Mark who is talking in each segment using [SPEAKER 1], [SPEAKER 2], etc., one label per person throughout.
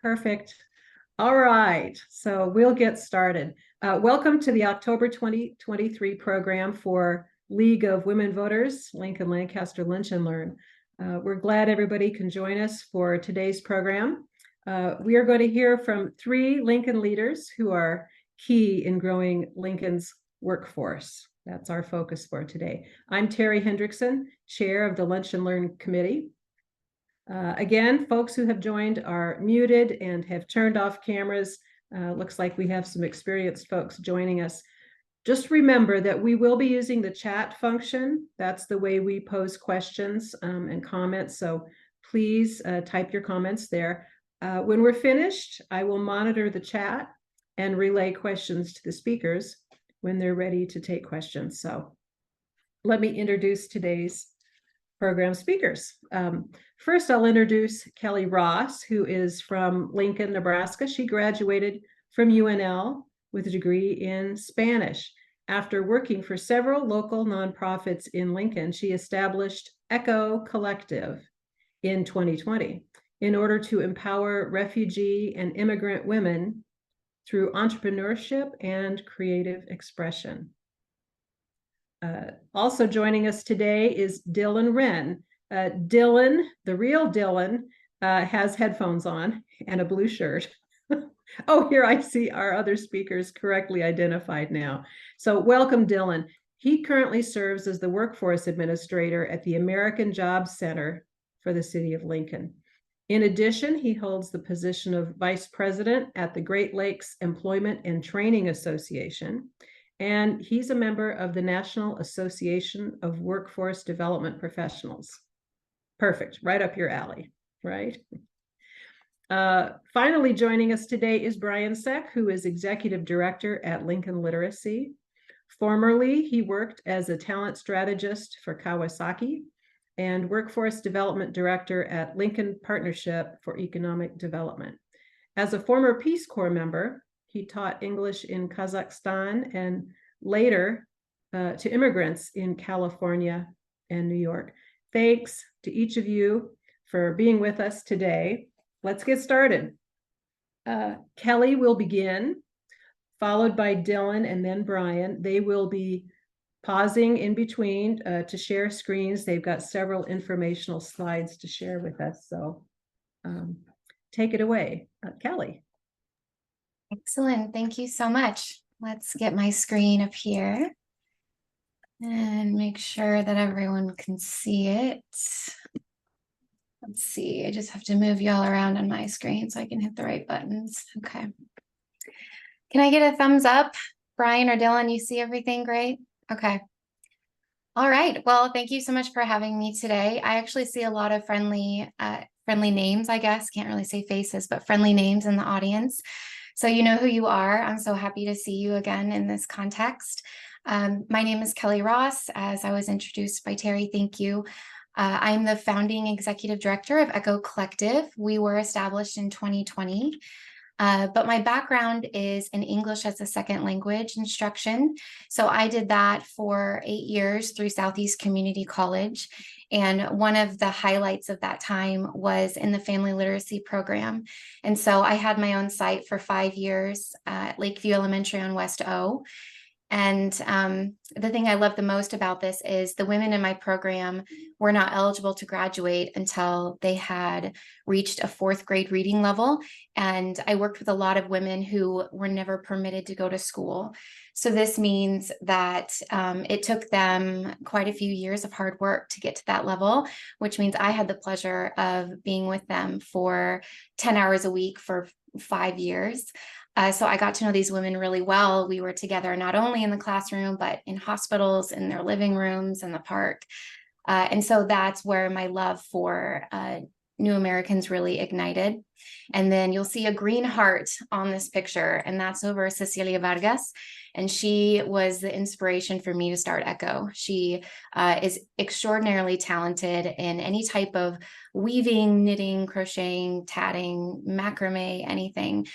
[SPEAKER 1] Perfect. All right, so we'll get started. Welcome to the October 2023 program for League of Women Voters, Lincoln-Lancaster Lunch and Learn. We're glad everybody can join us for today's program. We are going to hear from 3 Lincoln leaders who are key in growing Lincoln's workforce. That's our focus for today. I'm Terry Hendrickson, chair of the Lunch and Learn Committee. Again, folks who have joined are muted and have turned off cameras. Looks like we have some experienced folks joining us. Just remember that we will be using the chat function. That's the way we pose questions and comments. So please type your comments there. When we're finished, I will monitor the chat and relay questions to the speakers when they're ready to take questions. So let me introduce today's program speakers. First, I'll introduce Kelly Ross, who is from Lincoln, Nebraska. She graduated from UNL with a degree in Spanish. After working for several local nonprofits in Lincoln, she established ECHO Collective in 2020 in order to empower refugee and immigrant women through entrepreneurship and creative expression. Also joining us today is Wren. Dylan, the real Dylan, has headphones on and a blue shirt. Oh, here I see our other speakers correctly identified now. So welcome, Dylan. He currently serves as the workforce administrator at the American Jobs Center for the city of Lincoln. In addition, he holds the position of vice president at the Great Lakes Employment and Training Association, and he's a member of the National Association of Workforce Development Professionals. Perfect, right up your alley, right? Finally joining us today is Bryan Seck, who is executive director at Lincoln Literacy. Formerly, he worked as a talent strategist for Kawasaki and workforce development director at Lincoln Partnership for Economic Development. As a former Peace Corps member, he taught English in Kazakhstan and later to immigrants in California and New York. Thanks to each of you for being with us today. Let's get started. Kelly will begin, followed by Dylan and then Bryan. They will be pausing in between to share screens. They've got several informational slides to share with us. So take it away, Kelly.
[SPEAKER 2] Excellent. Thank you so much. Let's get my screen up here and make sure that everyone can see it. Let's see. I just have to move y'all around on my screen so I can hit the right buttons. Okay. Can I get a thumbs up? Bryan or Dylan, you see everything great? Okay. All right. Well, thank you so much for having me today. I actually see a lot of friendly names, I guess. Can't really say faces, but friendly names in the audience. So you know who you are. I'm so happy to see you again in this context. My name is Kelly Ross, as I was introduced by Terry. Thank you. I'm the founding executive director of ECHO Collective. We were established in 2020. But my background is in English as a second language instruction. So I did that for 8 years through Southeast Community College. And one of the highlights of that time was in the family literacy program. And so I had my own site for 5 years at Lakeview Elementary on West O. And the thing I love the most about this is the women in my program were not eligible to graduate until they had reached a 4th grade reading level. And I worked with a lot of women who were never permitted to go to school. So this means that it took them quite a few years of hard work to get to that level, which means I had the pleasure of being with them for 10 hours a week for 5 years. So I got to know these women really well. We were together not only in the classroom, but in hospitals, in their living rooms, in the park. And so that's where my love for New Americans really ignited. And then you'll see a green heart on this picture, and that's over Cecilia Vargas. And she was the inspiration for me to start ECHO. She is extraordinarily talented in any type of weaving, knitting, crocheting, tatting, macrame, anything.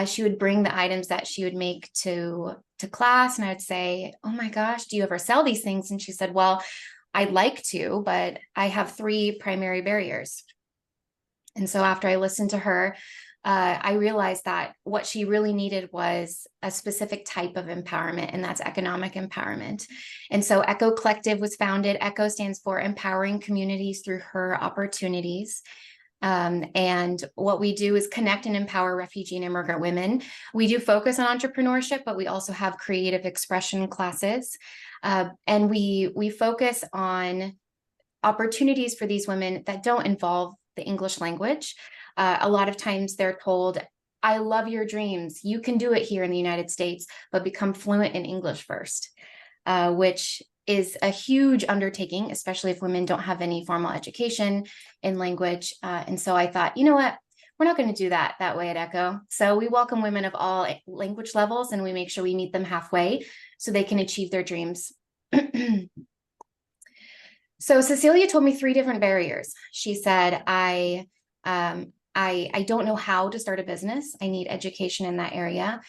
[SPEAKER 2] She would bring the items that she would make to class, and I would say, "Oh my gosh, do you ever sell these things?" And she said, "Well, I'd like to, but I have 3 primary barriers." And so after I listened to her, I realized that what she really needed was a specific type of empowerment, and that's economic empowerment. And so Echo Collective was founded. Echo stands for Empowering Communities Through Her Opportunities. And what we do is connect and empower refugee and immigrant women. We do focus on entrepreneurship, but we also have creative expression classes. And we focus on opportunities for these women that don't involve the English language. A lot of times they're told, I love your dreams. You can do it here in the United States, but become fluent in English first, which is a huge undertaking, especially if women don't have any formal education in language. And so I thought, you know what? We're not going to do that way at Echo. So we welcome women of all language levels, and we make sure we meet them halfway so they can achieve their dreams. So Cecilia told me 3 different barriers. She said, I don't know how to start a business. I need education in that area.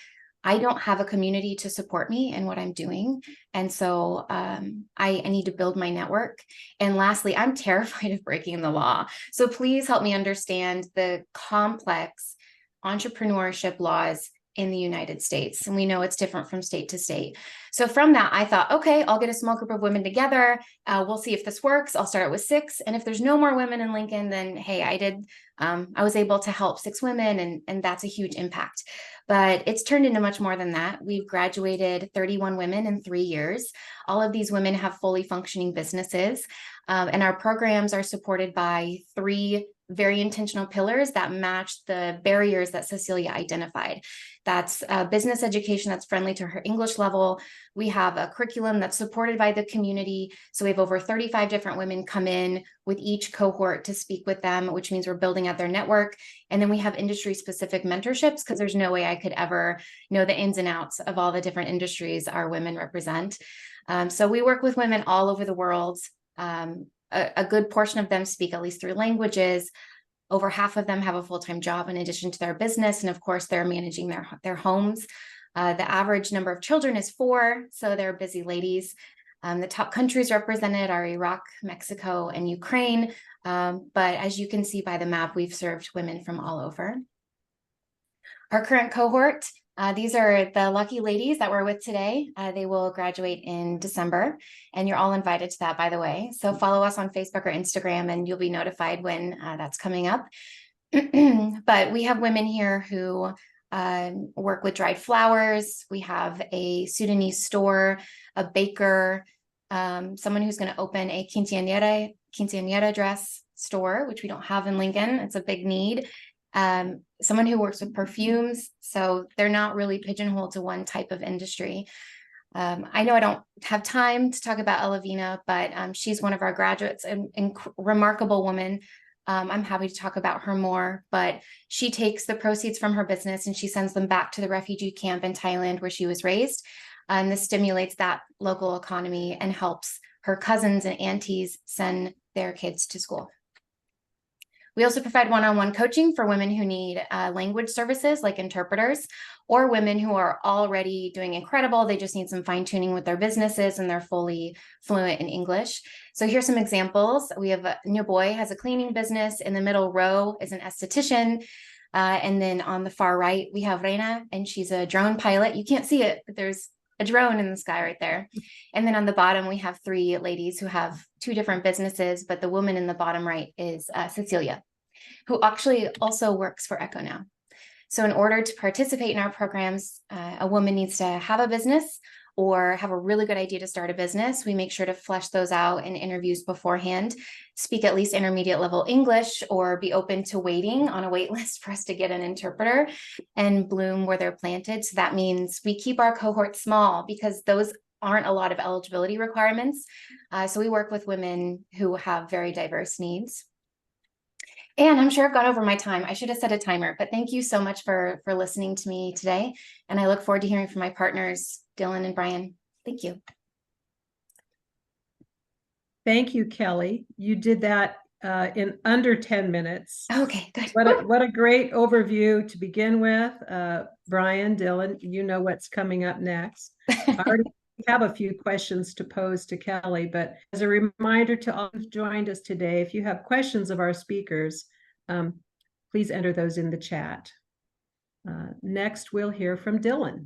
[SPEAKER 2] I don't have a community to support me in what I'm doing. And so I need to build my network. And lastly, I'm terrified of breaking the law. So please help me understand the complex entrepreneurship laws in the United States. And we know it's different from state to state. So from that, I thought, okay, I'll get a small group of women together. We'll see if this works. I'll start it with 6. And if there's no more women in Lincoln, then hey, I was able to help 6 women, and that's a huge impact. But it's turned into much more than that. We've graduated 31 women in 3 years. All of these women have fully functioning businesses. And our programs are supported by 3 very intentional pillars that match the barriers that Cecilia identified. That's business education that's friendly to her English level. We have a curriculum that's supported by the community. So we have over 35 different women come in with each cohort to speak with them, which means we're building out their network. And then we have industry-specific mentorships, because there's no way I could ever know the ins and outs of all the different industries our women represent. So we work with women all over the world. A good portion of them speak at least 3 languages. Over half of them have a full-time job in addition to their business. And of course, they're managing their homes. The average number of children is 4, so they're busy ladies. The top countries represented are Iraq, Mexico, and Ukraine. But as you can see by the map, we've served women from all over. Our current cohort, these are the lucky ladies that we're with today. They will graduate in December, and you're all invited to that, by the way. So follow us on Facebook or Instagram, and you'll be notified when that's coming up. But we have women here who work with dried flowers. We have a Sudanese store, a baker, someone who's going to open a quinceañera dress store, which we don't have in Lincoln. It's a big need. Someone who works with perfumes, so they're not really pigeonholed to one type of industry. I know I don't have time to talk about Elavina, but she's one of our graduates, and remarkable woman. I'm happy to talk about her more, but she takes the proceeds from her business and she sends them back to the refugee camp in Thailand where she was raised. And this stimulates that local economy and helps her cousins and aunties send their kids to school. We also provide one-on-one coaching for women who need language services like interpreters, or women who are already doing incredible. They just need some fine-tuning with their businesses and they're fully fluent in English. So here's some examples. We have a new boy has a cleaning business. In the middle row is an esthetician. And then on the far right, we have Reina, and she's a drone pilot. You can't see it, but there's a drone in the sky right there. And then on the bottom, we have 3 ladies who have 2 different businesses, but the woman in the bottom right is Cecilia, who actually also works for Echo now. So in order to participate in our programs, a woman needs to have a business or have a really good idea to start a business. We make sure to flesh those out in interviews beforehand, speak at least intermediate level English, or be open to waiting on a wait list for us to get an interpreter, and bloom where they're planted. So that means we keep our cohort small because those aren't a lot of eligibility requirements. So we work with women who have very diverse needs. And I'm sure I've gone over my time. I should have set a timer, but thank you so much for listening to me today. And I look forward to hearing from my partners, Dylan and Bryan. Thank you.
[SPEAKER 1] Thank you, Kelly. You did that in under 10 minutes.
[SPEAKER 2] Okay, good.
[SPEAKER 1] What a great overview to begin with. Bryan, Dylan, you know what's coming up next. I already have a few questions to pose to Kelly, but as a reminder to all who've joined us today, if you have questions of our speakers, please enter those in the chat. Next, we'll hear from Dylan.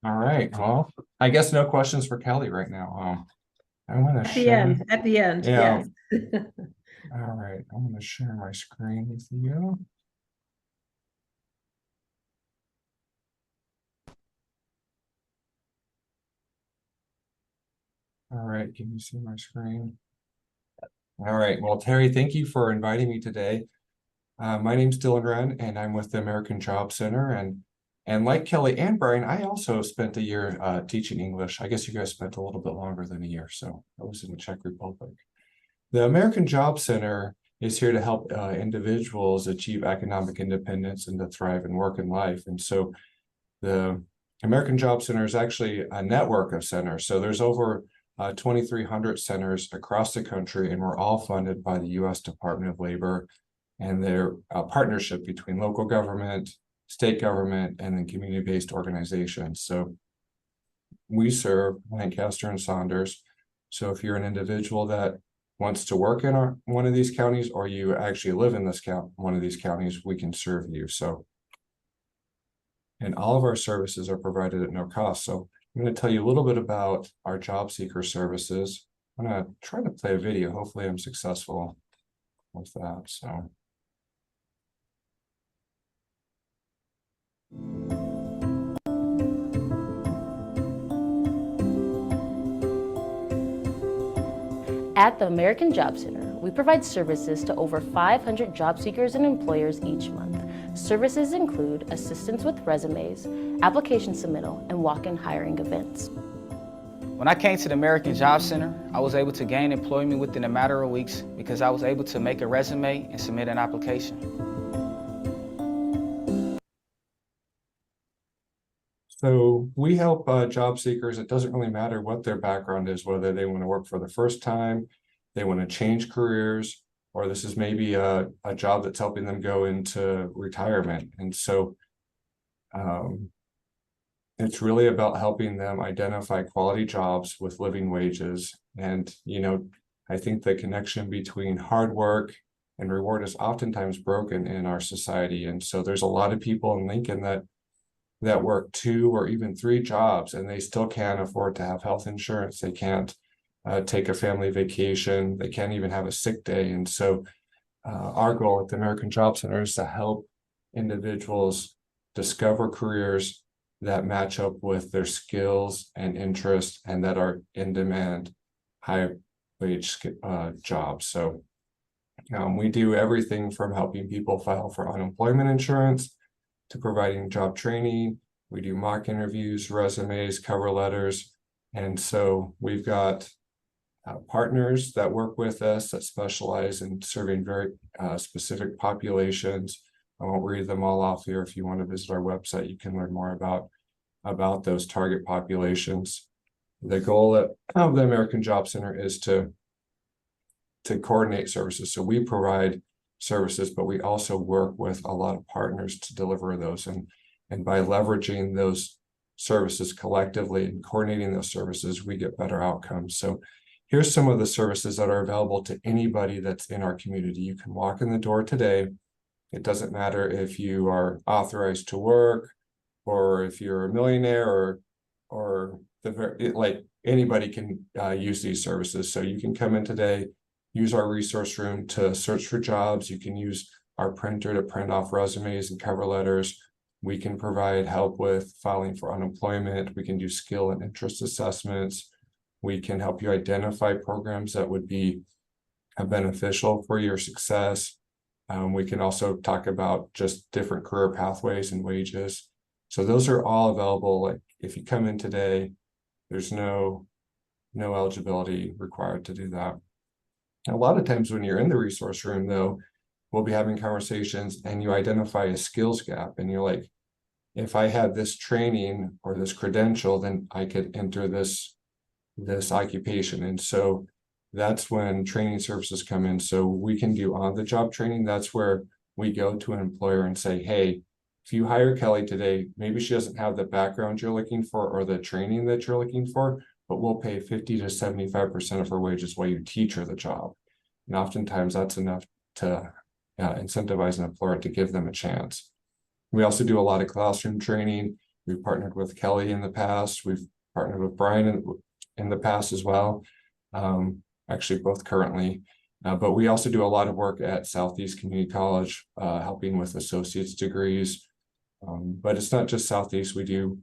[SPEAKER 3] All right. Well, I guess no questions for Kelly right now. I want to share.
[SPEAKER 1] At the end,
[SPEAKER 3] Yeah.
[SPEAKER 1] yes.
[SPEAKER 3] All right. I'm going to share my screen with you. All right. Can you see my screen? All right. Well, Terry, thank you for inviting me today. My name's Dylan Wren, and I'm with the American Job Center. And like Kelly and Bryan, I also spent a year teaching English. I guess you guys spent a little bit longer than a year. So I was in the Czech Republic. The American Job Center is here to help individuals achieve economic independence and to thrive in work and life. And so the American Job Center is actually a network of centers. So there's over 2,300 centers across the country, and we're all funded by the U.S. Department of Labor, and they're a partnership between local government, state government, and then community-based organizations. So we serve Lancaster and Saunders. So if you're an individual that wants to work in one of these counties, or you actually live in one of these counties, we can serve you. So, and all of our services are provided at no cost. So I'm going to tell you a little bit about our job seeker services. I'm going to try to play a video. Hopefully I'm successful with that. So.
[SPEAKER 4] At the American Job Center, we provide services to over 500 job seekers and employers each month. Services include assistance with resumes, application submittal, and walk-in hiring events.
[SPEAKER 5] When I came to the American Job Center, I was able to gain employment within a matter of weeks because I was able to make a resume and submit an application.
[SPEAKER 3] So we help job seekers. It doesn't really matter what their background is, whether they want to work for the first time, they want to change careers, or this is maybe a job that's helping them go into retirement. And so it's really about helping them identify quality jobs with living wages. And, I think the connection between hard work and reward is oftentimes broken in our society. And so there's a lot of people in Lincoln that work 2 or even 3 jobs, and they still can't afford to have health insurance. They can't take a family vacation. They can't even have a sick day. And so our goal at the American Job Center is to help individuals discover careers that match up with their skills and interests and that are in demand, high wage jobs. So we do everything from helping people file for unemployment insurance to providing job training. We do mock interviews, resumes, cover letters. And so we've got partners that work with us that specialize in serving very specific populations. I won't read them all off here. If you want to visit our website, you can learn more about those target populations. The goal of the American Job Center is to coordinate services. So we provide services, but we also work with a lot of partners to deliver those. And by leveraging those services collectively and coordinating those services, we get better outcomes. So here's some of the services that are available to anybody that's in our community. You can walk in the door today. It doesn't matter if you are authorized to work, or if you're a millionaire, or anybody can use these services. So you can come in today, use our resource room to search for jobs. You can use our printer to print off resumes and cover letters. We can provide help with filing for unemployment. We can do skill and interest assessments. We can help you identify programs that would be beneficial for your success. We can also talk about just different career pathways and wages. So those are all available. Like if you come in today, there's no eligibility required to do that. A lot of times when you're in the resource room, though, we'll be having conversations and you identify a skills gap and you're like, if I had this training or this credential, then I could enter this occupation. And so that's when training services come in. So we can do on-the-job training. That's where we go to an employer and say, hey, if you hire Kelly today, maybe she doesn't have the background you're looking for or the training that you're looking for, but we'll pay 50 to 75% of her wages while you teach her the job. And oftentimes that's enough to incentivize an employer to give them a chance. We also do a lot of classroom training. We've partnered with Kelly in the past. We've partnered with Bryan in the past as well. Actually, both currently. But we also do a lot of work at Southeast Community College, helping with associate's degrees. But it's not just Southeast. We do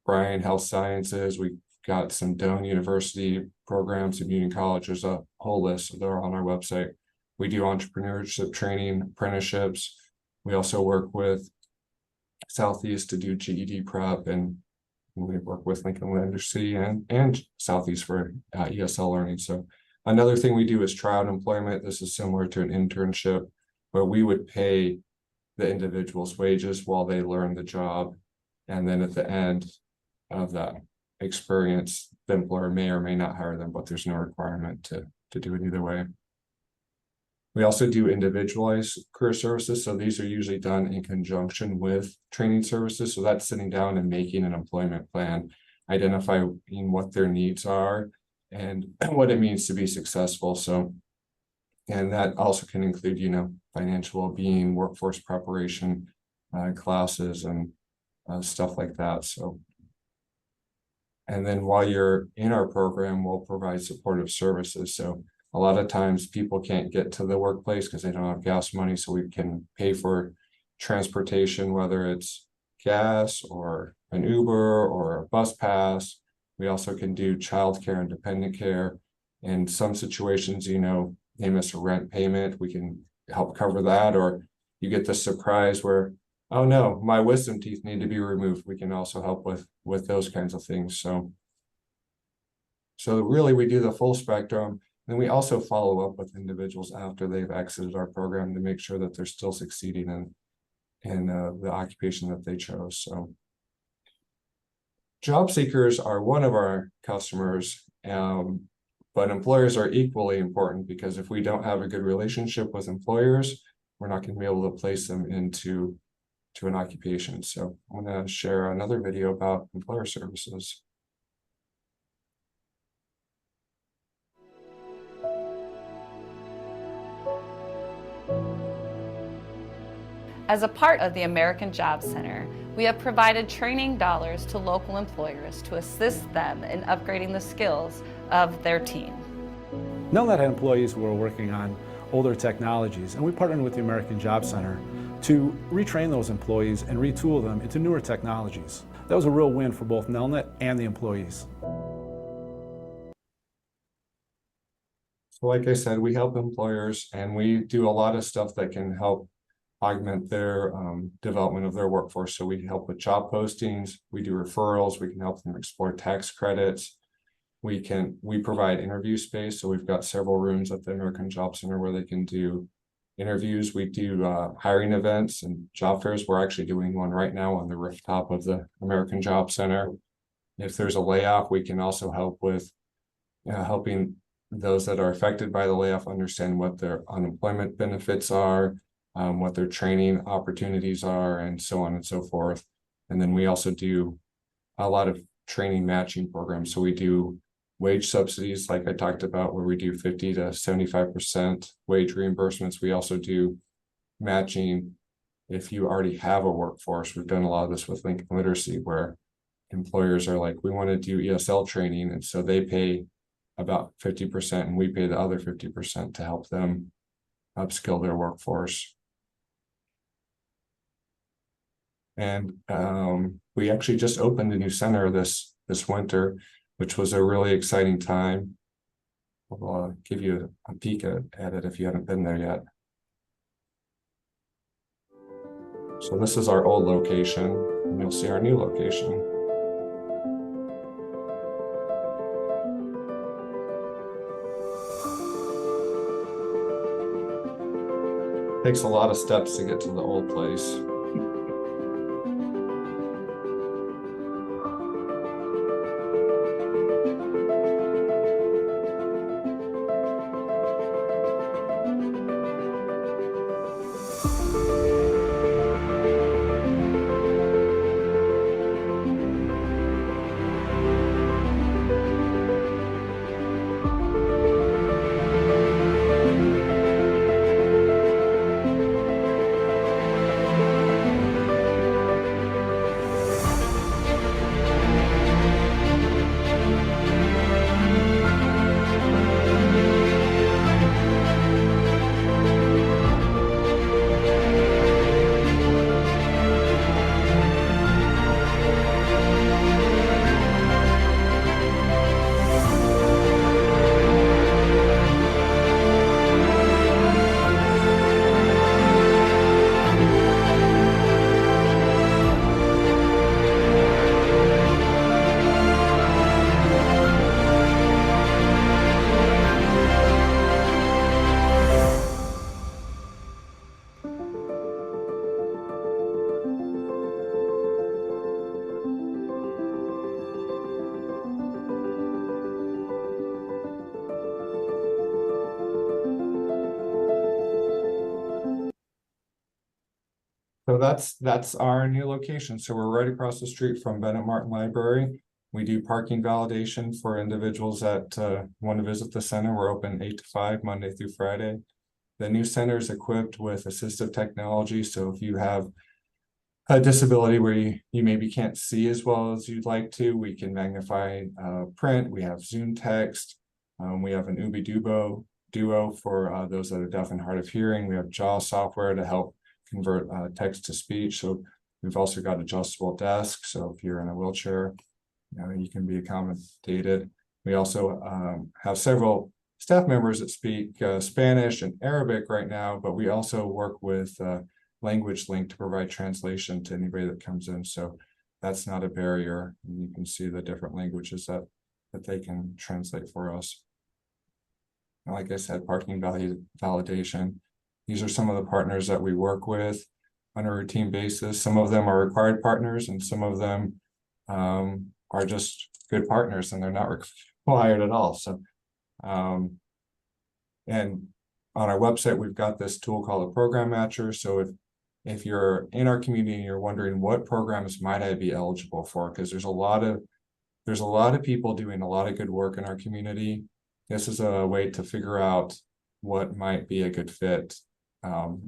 [SPEAKER 3] Bryan Health Sciences. We've got some Doane University programs at Union College. There's a whole list. They're on our website. We do entrepreneurship training, apprenticeships. We also work with Southeast to do GED prep, and we work with Lincoln-Lancaster and Southeast for ESL learning. So another thing we do is trial employment. This is similar to an internship where we would pay the individual's wages while they learn the job. And then at the end of that experience, the employer may or may not hire them, but there's no requirement to do it either way. We also do individualized career services. So these are usually done in conjunction with training services. So that's sitting down and making an employment plan, identifying what their needs are and what it means to be successful. So, and that also can include, financial well-being, workforce preparation, classes, and stuff like that. So, and then while you're in our program, we'll provide supportive services. So a lot of times people can't get to the workplace because they don't have gas money. So we can pay for transportation, whether it's gas or an Uber or a bus pass. We also can do childcare and dependent care. In some situations, they miss a rent payment. We can help cover that. Or you get the surprise where, oh no, my wisdom teeth need to be removed. We can also help with those kinds of things. So really we do the full spectrum. And we also follow up with individuals after they've exited our program to make sure that they're still succeeding in the occupation that they chose. So job seekers are one of our customers, but employers are equally important, because if we don't have a good relationship with employers, we're not going to be able to place them into an occupation. So I'm going to share another video about employer services.
[SPEAKER 6] As a part of the American Job Center, we have provided training dollars to local employers to assist them in upgrading the skills of their team.
[SPEAKER 7] Nelnet had employees who were working on older technologies, and we partnered with the American Job Center to retrain those employees and retool them into newer technologies. That was a real win for both Nelnet and the employees.
[SPEAKER 3] So like I said, we help employers, and we do a lot of stuff that can help augment their development of their workforce. So we help with job postings, we do referrals, we can help them explore tax credits. We provide interview space. So we've got several rooms at the American Job Center where they can do interviews. We do hiring events and job fairs. We're actually doing one right now on the rooftop of the American Job Center. If there's a layoff, we can also help with helping those that are affected by the layoff understand what their unemployment benefits are, what their training opportunities are, and so on and so forth. And then we also do a lot of training matching programs. So we do wage subsidies, like I talked about, where we do 50 to 75% wage reimbursements. We also do matching if you already have a workforce. We've done a lot of this with Lincoln Literacy, where employers are like, we want to do ESL training, and so they pay about 50% and we pay the other 50% to help them upskill their workforce. And we actually just opened a new center this winter, which was a really exciting time. I'll give you a peek at it if you haven't been there yet. So this is our old location, and you'll see our new location. Takes a lot of steps to get to the old place. So that's our new location. So we're right across the street from Bennett Martin Library. We do parking validation for individuals that want to visit the center. We're open 8 to 5, Monday through Friday. The new center is equipped with assistive technology. So if you have a disability where you maybe can't see as well as you'd like to, we can magnify print. We have Zoom text. We have an Duo for those that are deaf and hard of hearing. We have JAWS software to help convert text to speech. So we've also got adjustable desk. So if you're in a wheelchair, you can be accommodated. We also have several staff members that speak Spanish and Arabic right now, but we also work with Language Link to provide translation to anybody that comes in. So that's not a barrier. And you can see the different languages that they can translate for us. And like I said, parking validation. These are some of the partners that we work with on a routine basis. Some of them are required partners and some of them are just good partners and they're not required at all. So, and on our website, we've got this tool called a program matcher. So if you're in our community and you're wondering what programs might I be eligible for, because there's a lot of people doing a lot of good work in our community. This is a way to figure out what might be a good fit,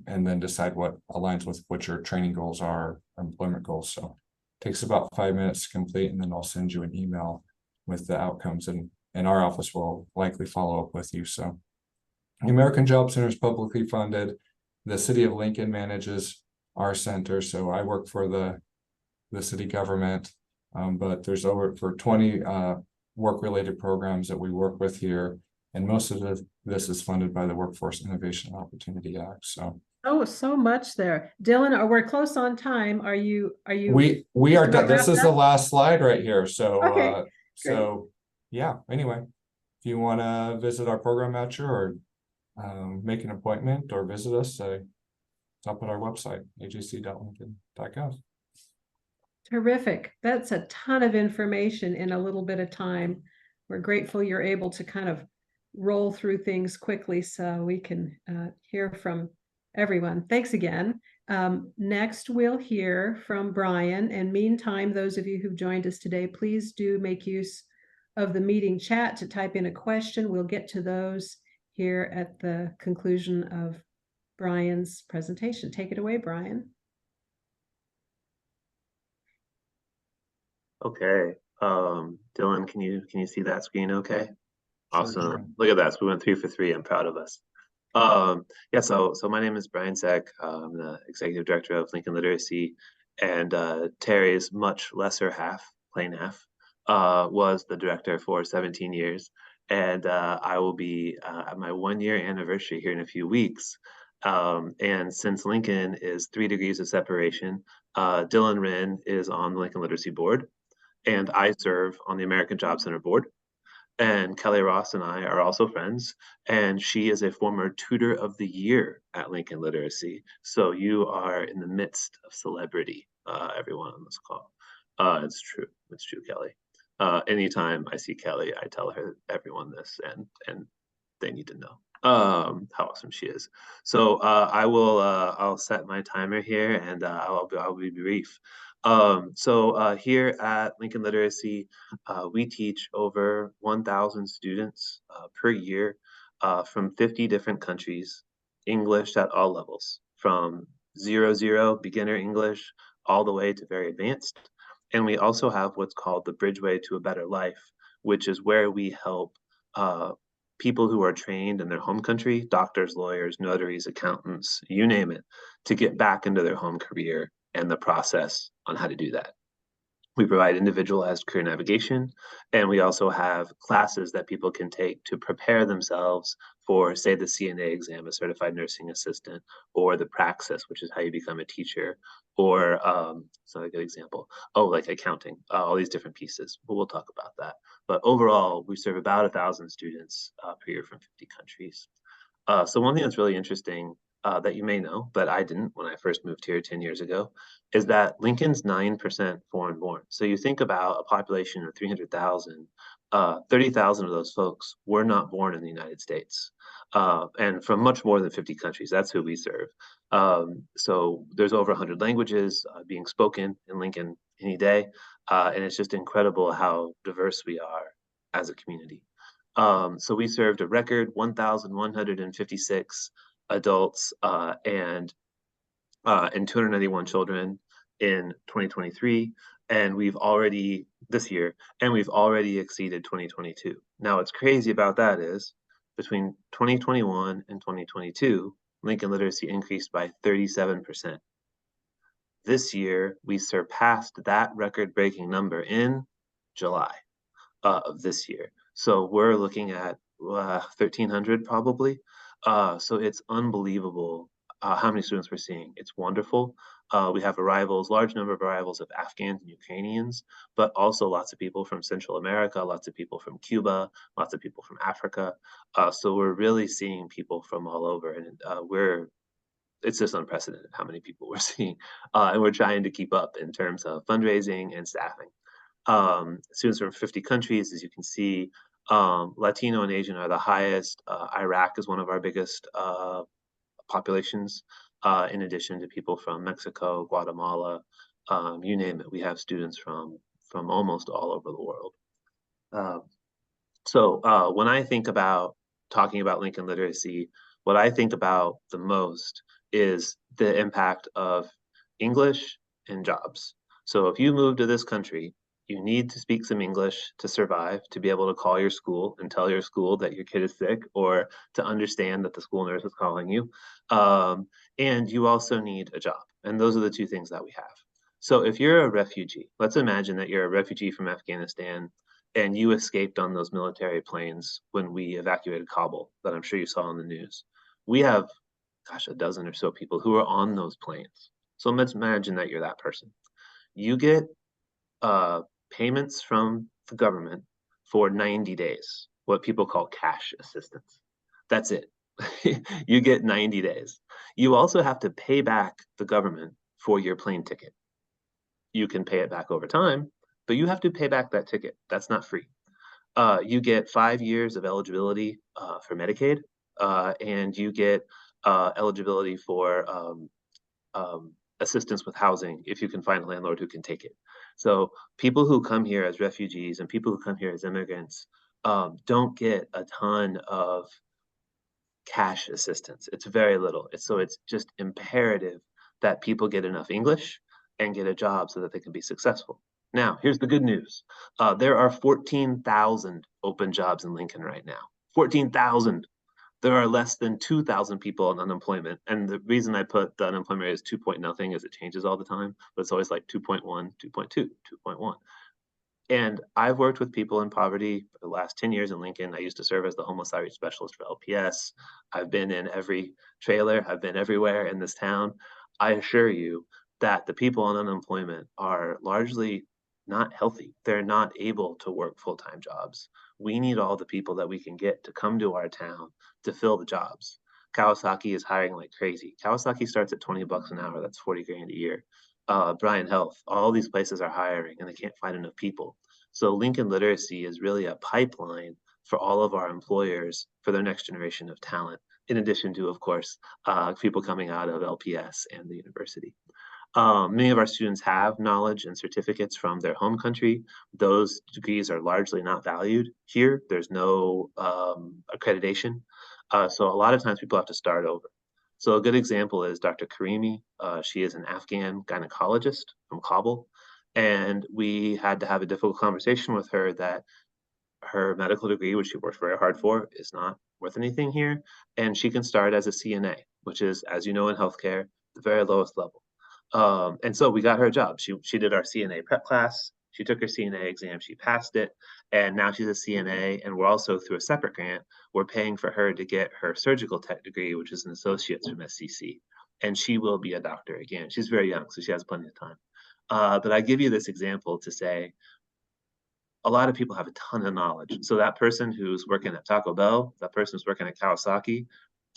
[SPEAKER 3] and then decide what aligns with what your training goals are, employment goals. So it takes about 5 minutes to complete, and then I'll send you an email with the outcomes, and our office will likely follow up with you. So the American Job Center is publicly funded. The city of Lincoln manages our center. So I work for the city government, but there's over 20 work-related programs that we work with here. And most of this is funded by the Workforce Innovation and Opportunity Act. So
[SPEAKER 1] so much there. Dylan, we're close on time. Are you
[SPEAKER 3] we are done. This is the last slide right here. So
[SPEAKER 1] okay,
[SPEAKER 3] so yeah, anyway, if you want to visit our program matcher or make an appointment or visit us, it's up at our website, ajc.lincoln.gov.
[SPEAKER 1] Terrific. That's a ton of information in a little bit of time. We're grateful you're able to kind of roll through things quickly so we can hear from everyone. Thanks again. Next, we'll hear from Bryan. And meantime, those of you who've joined us today, please do make use of the meeting chat to type in a question. We'll get to those here at the conclusion of Bryan's presentation. Take it away, Bryan.
[SPEAKER 8] Okay. Dylan, can you see that screen okay? Awesome.
[SPEAKER 3] Sure.
[SPEAKER 8] Look at that. So we went 3 for 3. I'm proud of us. Yeah, so my name is Bryan Seck. I'm the executive director of Lincoln Literacy, and Terry's much lesser half, plain half, was the director for 17 years. And I will be at my 1-year anniversary here in a few weeks. And since Lincoln is 3 degrees of separation, Dylan Wren is on the Lincoln Literacy Board, and I serve on the American Job Center Board. And Kelly Ross and I are also friends, and she is a former Tutor of the Year at Lincoln Literacy. So you are in the midst of celebrity, everyone on this call. It's true, Kelly. Anytime I see Kelly, I tell everyone this, and they need to know how awesome she is. So I'll set my timer here, and I'll be brief. So here at Lincoln Literacy, we teach over 1,000 students per year from 50 different countries, English at all levels, from 0 beginner English all the way to very advanced. And we also have what's called the Bridgeway to a Better Life, which is where we help people who are trained in their home country, doctors, lawyers, notaries, accountants, you name it, to get back into their home career and the process on how to do that. We provide individualized career navigation, and we also have classes that people can take to prepare themselves for, say, the CNA exam, a certified nursing assistant, or the praxis, which is how you become a teacher, or it's not a good example, like accounting, all these different pieces, but we'll talk about that. But overall, we serve about 1,000 students per year from 50 countries. So one thing that's really interesting that you may know, but I didn't when I first moved here 10 years ago, is that Lincoln's 9% foreign born. So you think about a population of 300,000, 30,000 of those folks were not born in the United States, and from much more than 50 countries. That's who we serve. So there's over 100 languages being spoken in Lincoln any day, and it's just incredible how diverse we are as a community. So we served a record 1,156 adults and 291 children in 2023, and we've already this year, and we've already exceeded 2022. Now, what's crazy about that is between 2021 and 2022, Lincoln literacy increased by 37%. This year, we surpassed that record-breaking number in July of this year. So we're looking at 1,300 probably. So it's unbelievable how many students we're seeing. It's wonderful. We have arrivals, large number of arrivals of Afghans and Ukrainians, but also lots of people from Central America, lots of people from Cuba, lots of people from Africa. So we're really seeing people from all over, and it's just unprecedented how many people we're seeing. And we're trying to keep up in terms of fundraising and staffing. Students from 50 countries, as you can see. Latino and Asian are the highest. Iraq is one of our biggest populations, in addition to people from Mexico, Guatemala, you name it. We have students from almost all over the world. So when I think about talking about Lincoln literacy, what I think about the most is the impact of English and jobs. So if you move to this country, you need to speak some English to survive, to be able to call your school and tell your school that your kid is sick, or to understand that the school nurse is calling you. And you also need a job. And those are the two things that we have. So if you're a refugee, let's imagine that you're a refugee from Afghanistan and you escaped on those military planes when we evacuated Kabul, that I'm sure you saw on the news. We have, gosh, a dozen or so people who are on those planes. So let's imagine that you're that person. You get payments from the government for 90 days, what people call cash assistance. That's it. You get 90 days. You also have to pay back the government for your plane ticket. You can pay it back over time, but you have to pay back that ticket. That's not free. You get 5 years of eligibility for Medicaid, and you get eligibility for assistance with housing if you can find a landlord who can take it. So people who come here as refugees and people who come here as immigrants don't get a ton of cash assistance. It's very little. So it's just imperative that people get enough English and get a job so that they can be successful. Now, here's the good news. There are 14,000 open jobs in Lincoln right now. 14,000. There are less than 2,000 people on unemployment. And the reason I put the unemployment rate as 2 point nothing is it changes all the time, but it's always like 2.1, 2.2, 2.1. And I've worked with people in poverty for the last 10 years in Lincoln. I used to serve as the homeless outreach specialist for LPS. I've been in every trailer. I've been everywhere in this town. I assure you that the people on unemployment are largely not healthy. They're not able to work full-time jobs. We need all the people that we can get to come to our town to fill the jobs. Kawasaki is hiring like crazy. Kawasaki starts at 20 bucks an hour. That's 40 grand a year. Bryan Health, all these places are hiring and they can't find enough people. So Lincoln Literacy is really a pipeline for all of our employers for their next generation of talent, in addition to, of course, people coming out of LPS and the university. Many of our students have knowledge and certificates from their home country. Those degrees are largely not valued here. There's no accreditation. So a lot of times people have to start over. So a good example is Dr. Karimi. She is an Afghan gynecologist from Kabul. And we had to have a difficult conversation with her that her medical degree, which she worked very hard for, is not worth anything here. And she can start as a CNA, which is, as you know, in healthcare, the very lowest level. And so we got her a job. She did our CNA prep class. She took her CNA exam. She passed it. And now she's a CNA. And we're also, through a separate grant, we're paying for her to get her surgical tech degree, which is an associate's from SCC. And she will be a doctor again. She's very young, so she has plenty of time. But I give you this example to say, a lot of people have a ton of knowledge. So that person who's working at Taco Bell, that person who's working at Kawasaki,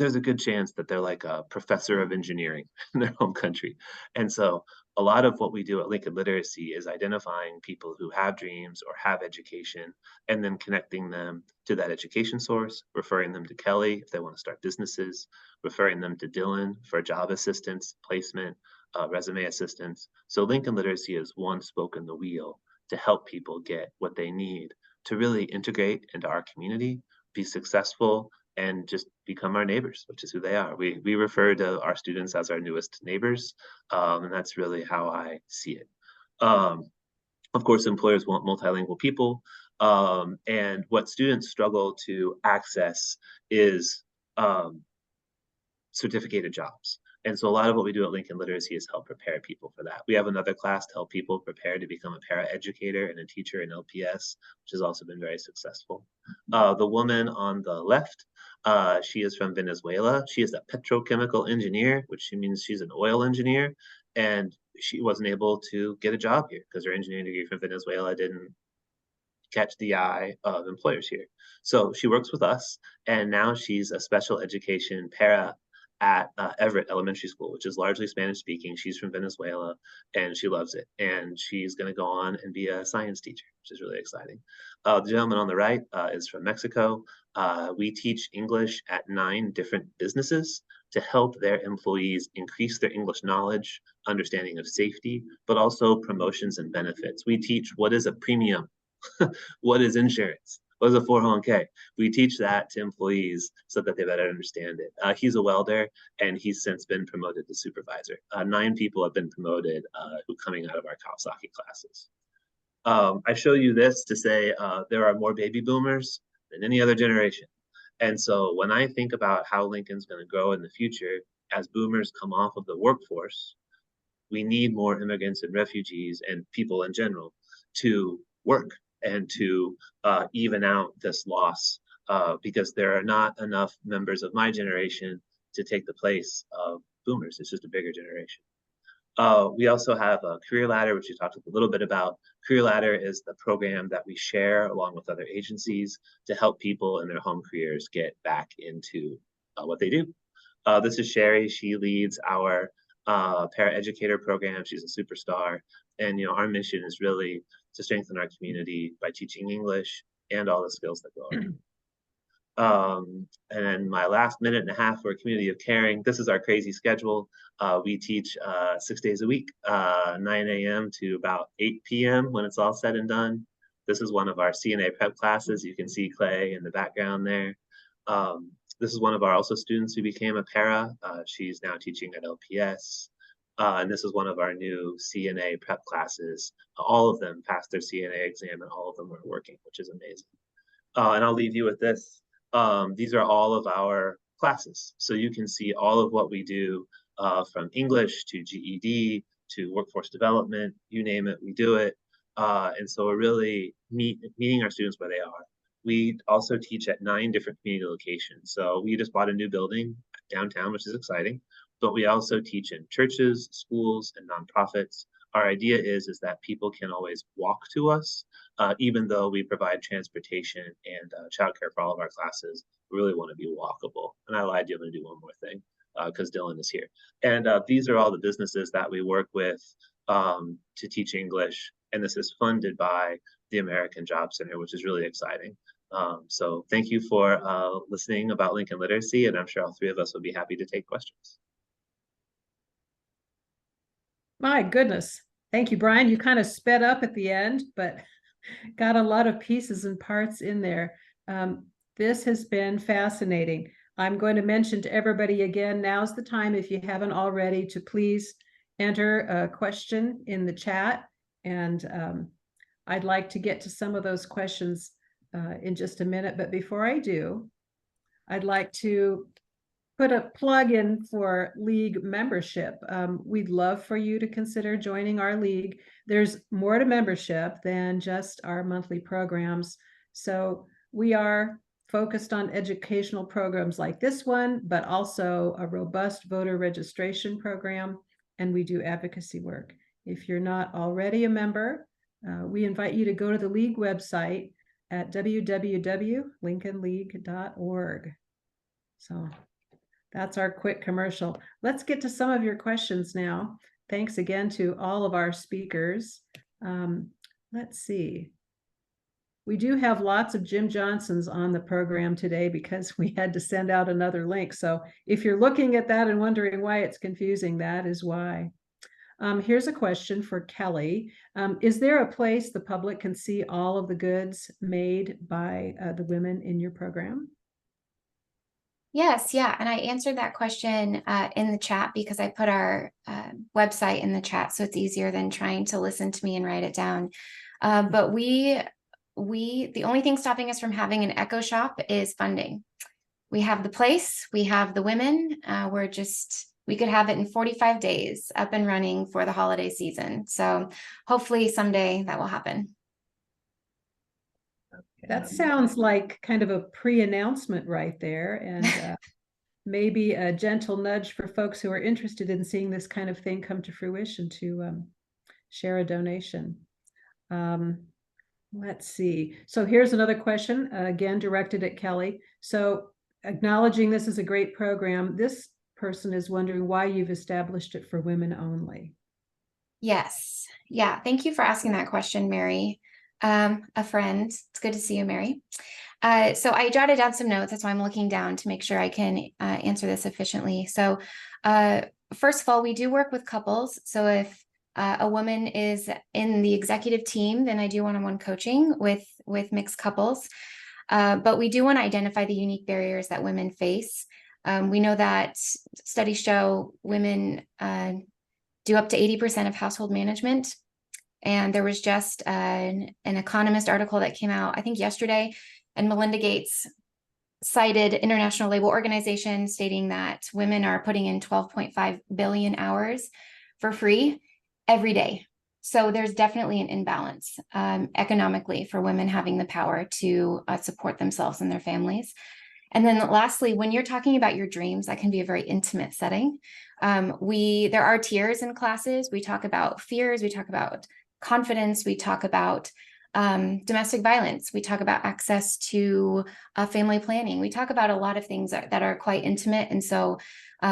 [SPEAKER 8] there's a good chance that they're like a professor of engineering in their home country. And so a lot of what we do at Lincoln Literacy is identifying people who have dreams or have education and then connecting them to that education source, referring them to Kelly if they want to start businesses, referring them to Dylan for job assistance, placement, resume assistance. So Lincoln Literacy is one spoke in the wheel to help people get what they need to really integrate into our community, be successful, and just become our neighbors, which is who they are. We refer to our students as our newest neighbors, and that's really how I see it. Of course, employers want multilingual people, and what students struggle to access is certificated jobs. And so a lot of what we do at Lincoln Literacy is help prepare people for that. We have another class to help people prepare to become a para-educator and a teacher in LPS, which has also been very successful. The woman on the left, she is from Venezuela. She is a petrochemical engineer, which means she's an oil engineer. And she wasn't able to get a job here because her engineering degree from Venezuela didn't catch the eye of employers here. So she works with us, and now she's a special education para at Everett Elementary School, which is largely Spanish speaking. She's from Venezuela and she loves it. And she's going to go on and be a science teacher, which is really exciting. The gentleman on the right is from Mexico. We teach English at 9 different businesses to help their employees increase their English knowledge, understanding of safety, but also promotions and benefits. We teach what is a premium, what is insurance, what is a 401k. We teach that to employees so that they better understand it. He's a welder, and he's since been promoted to supervisor. 9 people have been promoted who coming out of our Kawasaki classes. I show you this to say there are more baby boomers than any other generation. And so when I think about how Lincoln's going to grow in the future, as boomers come off of the workforce, we need more immigrants and refugees and people in general to work and to even out this loss because there are not enough members of my generation to take the place of boomers. It's just a bigger generation. We also have a Career Ladder, which we talked a little bit about. Career Ladder is the program that we share along with other agencies to help people in their home careers get back into what they do. This is Sherry. She leads our para-educator program. She's a superstar. And our mission is really to strengthen our community by teaching English and all the skills that go around. And then my last minute and a half for a community of caring. This is our crazy schedule. We teach 6 days a week, 9 a.m. to about 8 p.m. when it's all said and done. This is one of our CNA prep classes. You can see Clay in the background there. This is one of our also students who became a para. She's now teaching at LPS. And this is one of our new CNA prep classes. All of them passed their CNA exam and all of them are working, which is amazing. And I'll leave you with this. These are all of our classes. So you can see all of what we do from English to GED to workforce development, you name it, we do it. And so we're really meeting our students where they are. We also teach at 9 different community locations. So we just bought a new building downtown, which is exciting, but we also teach in churches, schools, and nonprofits. Our idea is that people can always walk to us, even though we provide transportation and childcare for all of our classes. We really want to be walkable. And I lied to you, I'm going to do one more thing because Dylan is here. And these are all the businesses that we work with to teach English. And this is funded by the American Job Center, which is really exciting. So thank you for listening about Lincoln Literacy, and I'm sure all 3 of us will be happy to take questions.
[SPEAKER 1] My goodness. Thank you, Bryan. You kind of sped up at the end, but got a lot of pieces and parts in there. This has been fascinating. I'm going to mention to everybody again, now's the time, if you haven't already, to please enter a question in the chat. And I'd like to get to some of those questions in just a minute. But before I do, I'd like to put a plug in for league membership. We'd love for you to consider joining our league. There's more to membership than just our monthly programs. So we are focused on educational programs like this one, but also a robust voter registration program, and we do advocacy work. If you're not already a member, we invite you to go to the league website at www.lincolnleague.org. So That's our quick commercial. Let's get to some of your questions now. Thanks again to all of our speakers. Let's see. We do have lots of Jim Johnsons on the program today because we had to send out another link. So if you're looking at that and wondering why it's confusing, that is why. Here's a question for Kelly. Is there a place the public can see all of the goods made by the women in your program?
[SPEAKER 2] Yes, yeah, and I answered that question in the chat because I put our website in the chat, so it's easier than trying to listen to me and write it down. But the only thing stopping us from having an Echo Shop is funding. We have the place, we have the women. We could have it in 45 days up and running for the holiday season. So hopefully someday that will happen.
[SPEAKER 1] That sounds like kind of a pre-announcement right there, and maybe a gentle nudge for folks who are interested in seeing this kind of thing come to fruition to share a donation. Let's see. So here's another question, again directed at Kelly. So acknowledging this is a great program, this person is wondering why you've established it for women only.
[SPEAKER 2] Yes. Yeah. Thank you for asking that question, Mary. A friend. It's good to see you, Mary. So I jotted down some notes. That's why I'm looking down to make sure I can answer this efficiently. So first of all, we do work with couples. So if a woman is in the executive team, then I do one-on-one coaching with mixed couples. But we do want to identify the unique barriers that women face. We know that studies show women do up to 80% of household management. And there was just an Economist article that came out, I think yesterday, and Melinda Gates cited International Labor Organization stating that women are putting in 12.5 billion hours for free every day. So there's definitely an imbalance economically for women having the power to support themselves and their families. And then lastly, when you're talking about your dreams, that can be a very intimate setting. There are tiers in classes. We talk about fears, we talk about confidence, we talk about domestic violence, we talk about access to family planning. We talk about a lot of things that are quite intimate. And so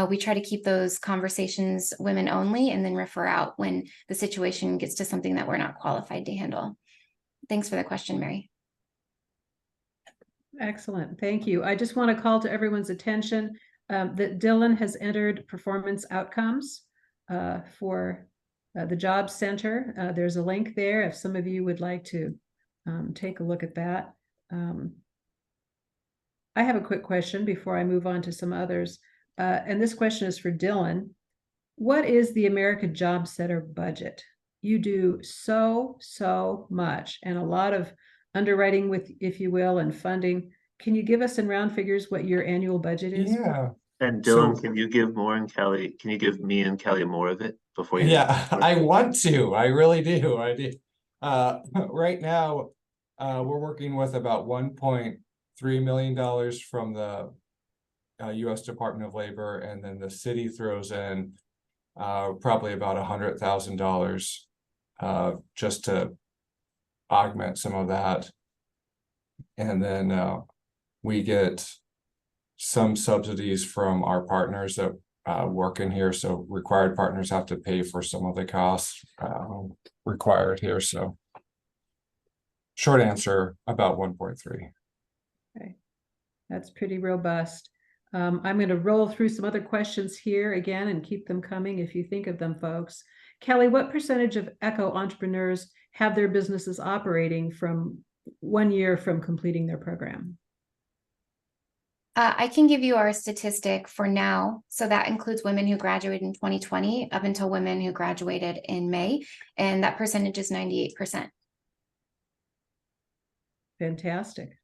[SPEAKER 2] we try to keep those conversations women only and then refer out when the situation gets to something that we're not qualified to handle. Thanks for the question, Mary.
[SPEAKER 1] Excellent, thank you. I just want to call to everyone's attention that Dylan has entered performance outcomes for the Job Center. There's a link there if some of you would like to take a look at that. I have a quick question before I move on to some others. And this question is for Dylan. What is the American Job Center budget? You do so much and a lot of underwriting with, if you will, and funding. Can you give us in round figures what your annual budget is?
[SPEAKER 3] Yeah.
[SPEAKER 8] And Dylan, can you give more and Kelly, can you give me and Kelly more of it before you?
[SPEAKER 3] Yeah, I want to. I really do. I do. Right now, we're working with about $1.3 million from the U.S. Department of Labor, and then the city throws in probably about $100,000 just to augment some of that. And then we get some subsidies from our partners that work in here. So required partners have to pay for some of the costs required here. So short answer, about 1.3.
[SPEAKER 1] Okay, that's pretty robust. I'm going to roll through some other questions here again and keep them coming if you think of them, folks. Kelly, what percentage of Echo entrepreneurs have their businesses operating from 1 year from completing their program?
[SPEAKER 2] I can give you our statistic for now. So that includes women who graduated in 2020 up until women who graduated in May. And that percentage is 98%.
[SPEAKER 1] Fantastic.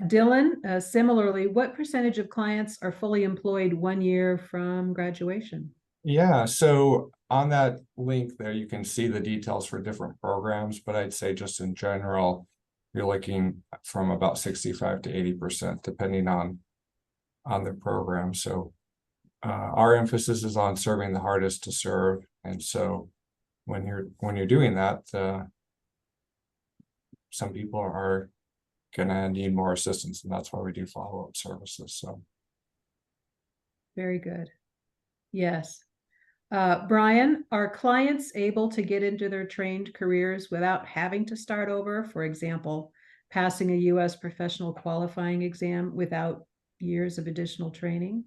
[SPEAKER 1] Dylan, similarly, what percentage of clients are fully employed 1 year from graduation?
[SPEAKER 3] Yeah, so on that link there, you can see the details for different programs, but I'd say just in general, you're looking from about 65 to 80%, depending on the program. So our emphasis is on serving the hardest to serve. And so when you're doing that, some people are gonna need more assistance, and that's why we do follow-up services. So
[SPEAKER 1] Very good. Yes. Bryan, are clients able to get into their trained careers without having to start over? For example, passing a U.S. professional qualifying exam without years of additional training?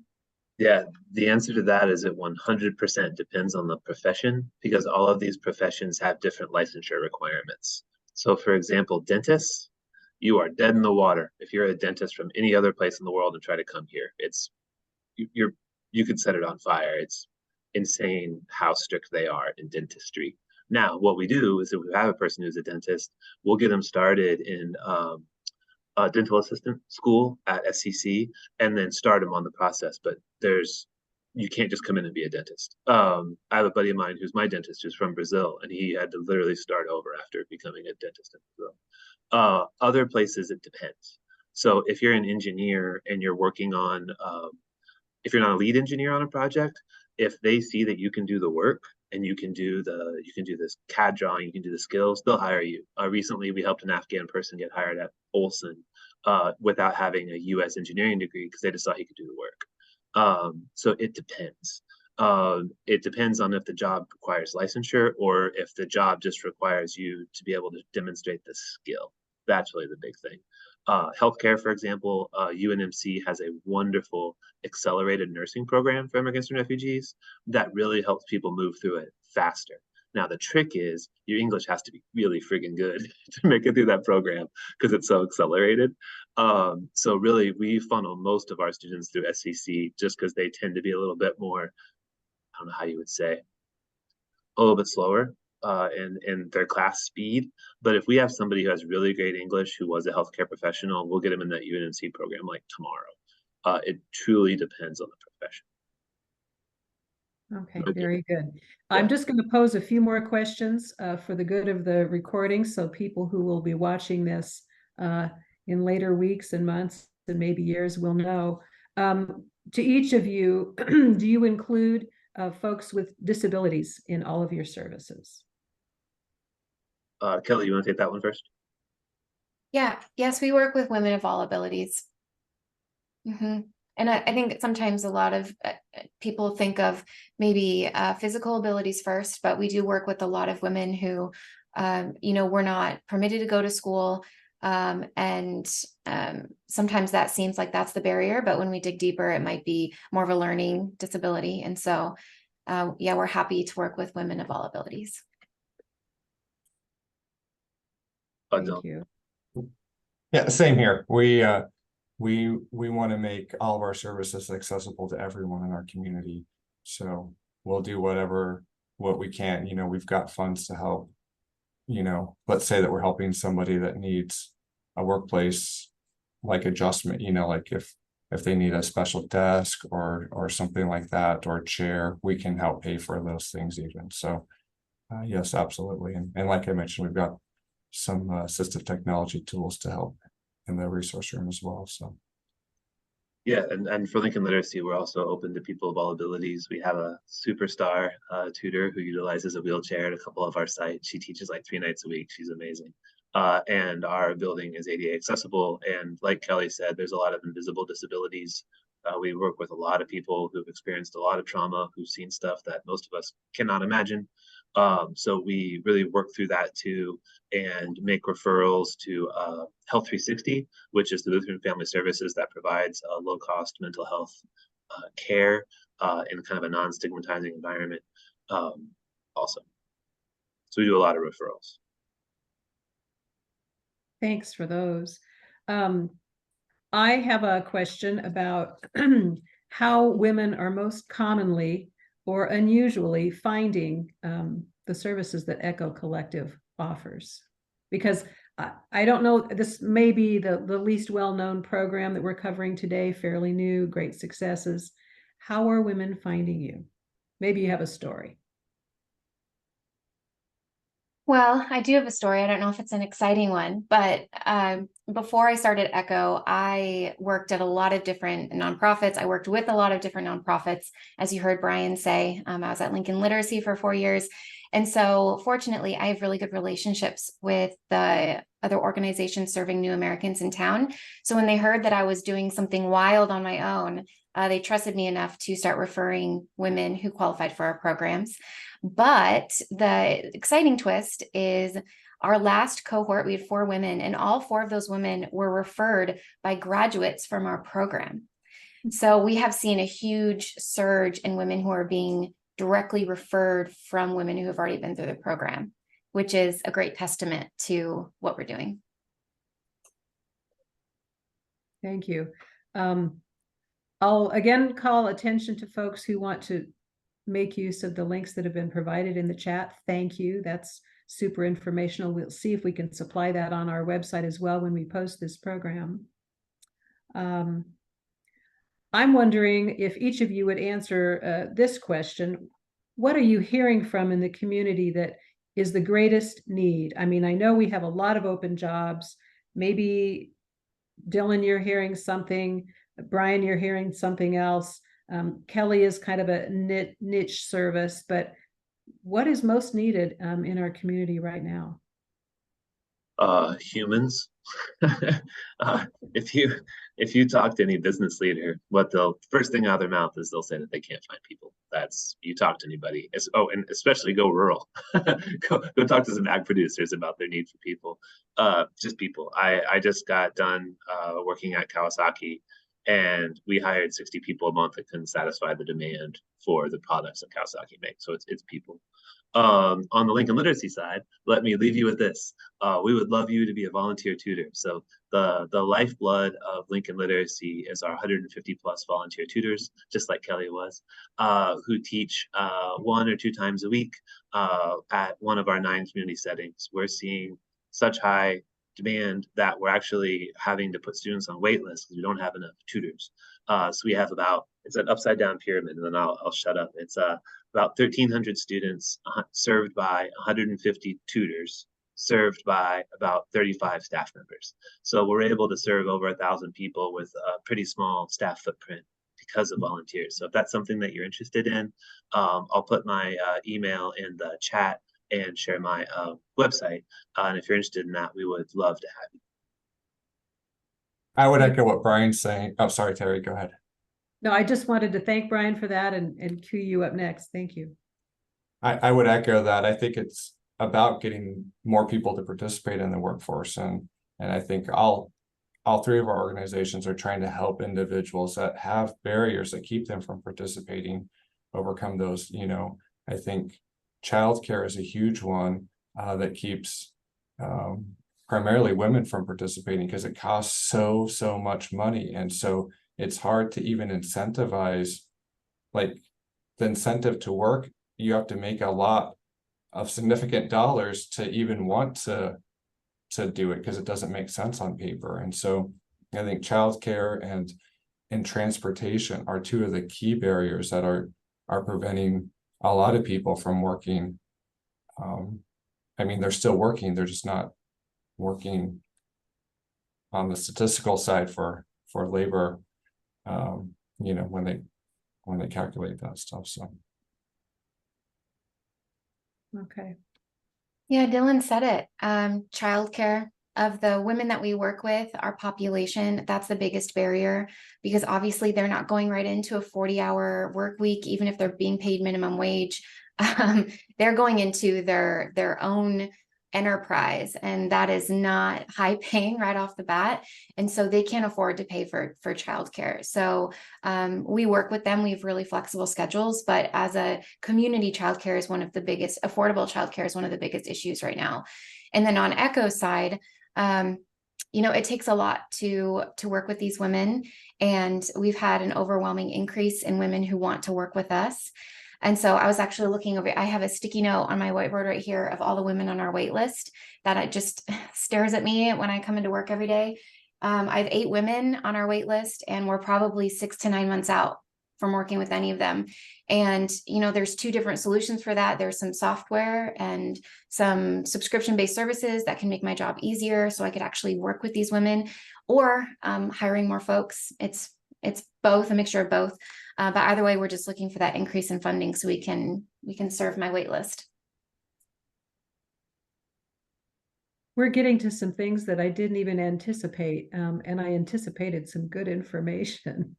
[SPEAKER 8] Yeah, the answer to that is it 100% depends on the profession because all of these professions have different licensure requirements. So, for example, dentists, you are dead in the water if you're a dentist from any other place in the world and try to come here. You could set it on fire. It's insane how strict they are in dentistry. Now, what we do is if we have a person who's a dentist, we'll get them started in dental assistant school at SCC and then start them on the process. But you can't just come in and be a dentist. I have a buddy of mine who's my dentist who's from Brazil, and he had to literally start over after becoming a dentist in Brazil. Other places, it depends. So if you're an engineer and you're working on, if you're not a lead engineer on a project, if they see that you can do the work and you can do this CAD drawing, you can do the skills, they'll hire you. Recently, we helped an Afghan person get hired at Olson without having a U.S. engineering degree because they just thought he could do the work. So it depends. It depends on if the job requires licensure or if the job just requires you to be able to demonstrate the skill. That's really the big thing. Healthcare, for example, UNMC has a wonderful accelerated nursing program for immigrants and refugees that really helps people move through it faster. Now, the trick is your English has to be really friggin' good to make it through that program because it's so accelerated. So really, we funnel most of our students through SCC just because they tend to be a little bit more, I don't know how you would say, a little bit slower in their class speed. But if we have somebody who has really great English, who was a healthcare professional, we'll get them in that UNMC program like tomorrow. It truly depends on the profession.
[SPEAKER 1] Okay,
[SPEAKER 8] Okay.
[SPEAKER 1] very good. I'm just going to pose a few more questions for the good of the recording, so people who will be watching this in later weeks and months and maybe years will know. To each of you, do you include folks with disabilities in all of your services?
[SPEAKER 8] Kelly, you want to take that one first?
[SPEAKER 2] Yeah, yes, we work with women of all abilities. And I think sometimes a lot of people think of maybe physical abilities first, but we do work with a lot of women who, were not permitted to go to school. And sometimes that seems like that's the barrier, but when we dig deeper, it might be more of a learning disability. And so, yeah, we're happy to work with women of all abilities.
[SPEAKER 1] Thank you.
[SPEAKER 3] Yeah, same here. We want to make all of our services accessible to everyone in our community. So we'll do what we can. We've got funds to help. Let's say that we're helping somebody that needs a workplace like adjustment, like if they need a special desk or something like that, or a chair, we can help pay for those things even. So yes, absolutely. And like I mentioned, we've got some assistive technology tools to help in the resource room as well. So
[SPEAKER 8] yeah, and for Lincoln Literacy, we're also open to people of all abilities. We have a superstar tutor who utilizes a wheelchair at a couple of our sites. She teaches like 3 nights a week. She's amazing. And our building is ADA accessible. And like Kelly said, there's a lot of invisible disabilities. We work with a lot of people who've experienced a lot of trauma, who've seen stuff that most of us cannot imagine. So we really work through that too and make referrals to Health 360, which is the Lutheran Family Services that provides low-cost mental health care in kind of a non-stigmatizing environment also. So we do a lot of referrals.
[SPEAKER 1] Thanks for those. I have a question about how women are most commonly or unusually finding the services that Echo Collective offers. Because I don't know, this may be the least well-known program that we're covering today, fairly new, great successes. How are women finding you? Maybe you have a story.
[SPEAKER 2] Well, I do have a story. I don't know if it's an exciting one, but before I started Echo, I worked at a lot of different nonprofits. I worked with a lot of different nonprofits. As you heard Bryan say, I was at Lincoln Literacy for 4 years. And so fortunately, I have really good relationships with the other organizations serving new Americans in town. So when they heard that I was doing something wild on my own, they trusted me enough to start referring women who qualified for our programs. But the exciting twist is our last cohort, we had 4 women, and all 4 of those women were referred by graduates from our program. So we have seen a huge surge in women who are being directly referred from women who have already been through the program, which is a great testament to what we're doing.
[SPEAKER 1] Thank you. I'll again call attention to folks who want to make use of the links that have been provided in the chat. Thank you. That's super informational. We'll see if we can supply that on our website as well when we post this program. I'm wondering if each of you would answer this question. What are you hearing from in the community that is the greatest need? I mean, I know we have a lot of open jobs. Maybe Dylan, you're hearing something. Bryan, you're hearing something else. Kelly is kind of a niche service, but what is most needed in our community right now?
[SPEAKER 8] Humans. If you talk to any business leader, what they'll first thing out of their mouth is they'll say that they can't find people. That's, you talk to anybody. And especially go rural. go talk to some ag producers about their need for people. Just people. I just got done working at Kawasaki, and we hired 60 people a month that couldn't satisfy the demand for the products that Kawasaki makes. So it's people. On the Lincoln Literacy side, let me leave you with this. We would love you to be a volunteer tutor. So the lifeblood of Lincoln Literacy is our 150 plus volunteer tutors, just like Kelly was, who teach 1 or 2 times a week at one of our 9 community settings. We're seeing such high demand that we're actually having to put students on wait lists because we don't have enough tutors. So we have it's an upside down pyramid, and then I'll shut up. It's about 1,300 students served by 150 tutors, served by about 35 staff members. So we're able to serve over 1,000 people with a pretty small staff footprint because of volunteers. So if that's something that you're interested in, I'll put my email in the chat and share my website. And if you're interested in that, we would love to have you.
[SPEAKER 3] I would echo what Bryan's saying. Oh, sorry, Terry, go ahead.
[SPEAKER 1] No, I just wanted to thank Bryan for that and cue you up next. Thank you.
[SPEAKER 3] I would echo that. I think it's about getting more people to participate in the workforce. And I think all 3 of our organizations are trying to help individuals that have barriers that keep them from participating, overcome those. You know, I think childcare is a huge one that keeps primarily women from participating because it costs so much money. And so it's hard to even incentivize, like the incentive to work. You have to make a lot of significant dollars to even want to do it because it doesn't make sense on paper. And so I think childcare and transportation are 2 of the key barriers that are preventing a lot of people from working. I mean, they're still working, they're just not working on the statistical side for labor, you know, when they calculate that stuff. So
[SPEAKER 1] Okay.
[SPEAKER 2] Yeah, Dylan said it. Childcare. Of the women that we work with, our population, that's the biggest barrier, because obviously they're not going right into a 40-hour work week, even if they're being paid minimum wage. They're going into their own enterprise, and that is not high paying right off the bat. And so they can't afford to pay for childcare. So we work with them. We have really flexible schedules, but as a community, childcare is one of the biggest, affordable childcare is one of the biggest issues right now. And then on Echo's side, you know, it takes a lot to work with these women, and we've had an overwhelming increase in women who want to work with us. And so I was actually looking over, I have a sticky note on my whiteboard right here of all the women on our wait list that it just stares at me when I come into work every day. I have 8 women on our wait list, and we're probably 6 to 9 months out from working with any of them. And, you know, there's two different solutions for that. There's some software and some subscription-based services that can make my job easier so I could actually work with these women, or hiring more folks. It's both, a mixture of both. But either way, we're just looking for that increase in funding so we can serve my wait list.
[SPEAKER 1] We're getting to some things that I didn't even anticipate, and I anticipated some good information.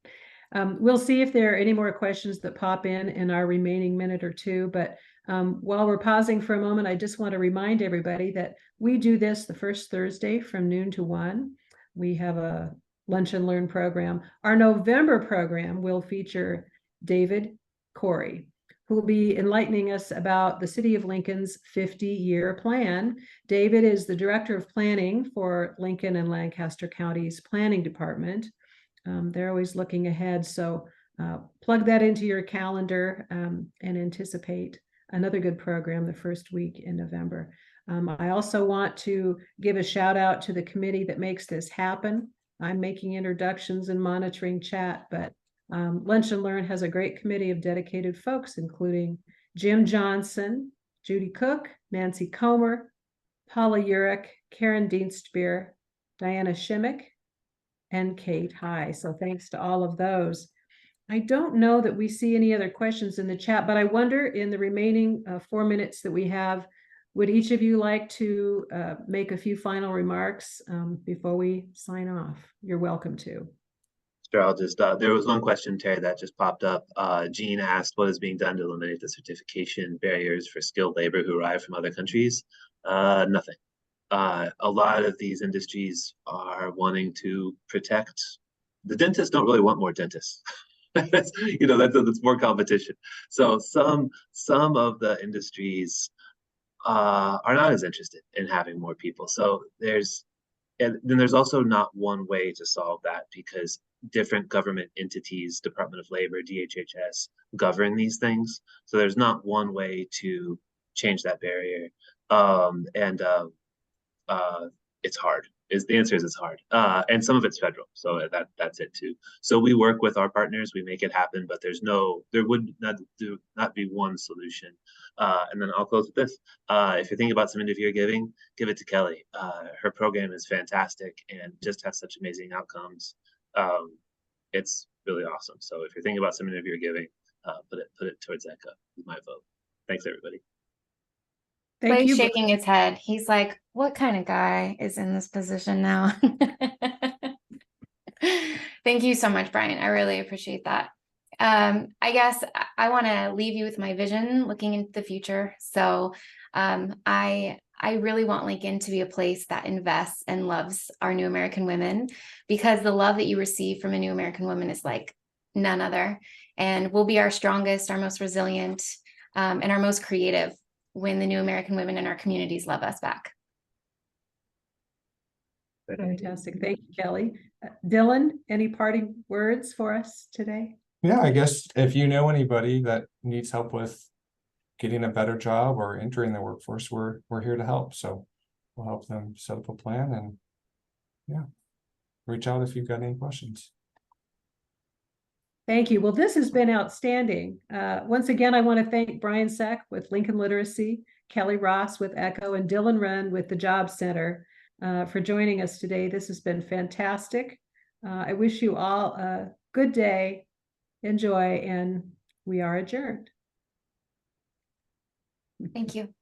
[SPEAKER 1] We'll see if there are any more questions that pop in our remaining minute or two, but while we're pausing for a moment, I just want to remind everybody that we do this the first Thursday from noon to 1. We have a Lunch and Learn program. Our November program will feature David Corey, who will be enlightening us about the City of Lincoln's 50-year plan. David is the Director of Planning for Lincoln and Lancaster County's Planning Department. They're always looking ahead, so plug that into your calendar and anticipate another good program the first week in November. I also want to give a shout out to the committee that makes this happen. I'm making introductions and monitoring chat, but Lunch and Learn has a great committee of dedicated folks, including Jim Johnson, Judy Cook, Nancy Comer, Paula Urich, Karen Dienstbier, Diana Shimmick, and Kate High. So thanks to all of those. I don't know that we see any other questions in the chat, but I wonder, in the remaining 4 minutes that we have, would each of you like to make a few final remarks before we sign off? You're welcome to.
[SPEAKER 8] Sure, I'll just, there was one question, Terry, that just popped up. Jean asked, what is being done to eliminate the certification barriers for skilled labor who arrive from other countries? Nothing. A lot of these industries are wanting to protect. The dentists don't really want more dentists. That's more competition. So some of the industries are not as interested in having more people. So and then there's also not one way to solve that, because different government entities, Department of Labor, DHHS, govern these things. So there's not one way to change that barrier. It's hard. The answer is it's hard. And some of it's federal. So that's it too. So we work with our partners, we make it happen, but there would not be one solution. And then I'll close with this. If you're thinking about some end of year giving, give it to Kelly. Her program is fantastic and just has such amazing outcomes. It's really awesome. So if you're thinking about some end of year giving, put it towards ECHO with my vote. Thanks, everybody.
[SPEAKER 1] Thank you.
[SPEAKER 2] Shaking his head. He's like, what kind of guy is in this position now? Thank you so much, Bryan. I really appreciate that. I guess I want to leave you with my vision looking into the future. So I really want Lincoln to be a place that invests and loves our new American women, because the love that you receive from a new American woman is like none other, and will be our strongest, our most resilient, and our most creative when the new American women in our communities love us back.
[SPEAKER 1] Fantastic. Thank you, Kelly. Dylan, any parting words for us today?
[SPEAKER 3] Yeah, I guess if you know anybody that needs help with getting a better job or entering the workforce, we're here to help. So we'll help them set up a plan, and yeah, reach out if you've got any questions.
[SPEAKER 1] Thank you. Well, this has been outstanding. Once again, I want to thank Bryan Seck with Lincoln Literacy, Kelly Ross with ECHO, and Dylan Wren with the Job Center for joining us today. This has been fantastic. I wish you all a good day. Enjoy, and we are adjourned.
[SPEAKER 2] Thank you.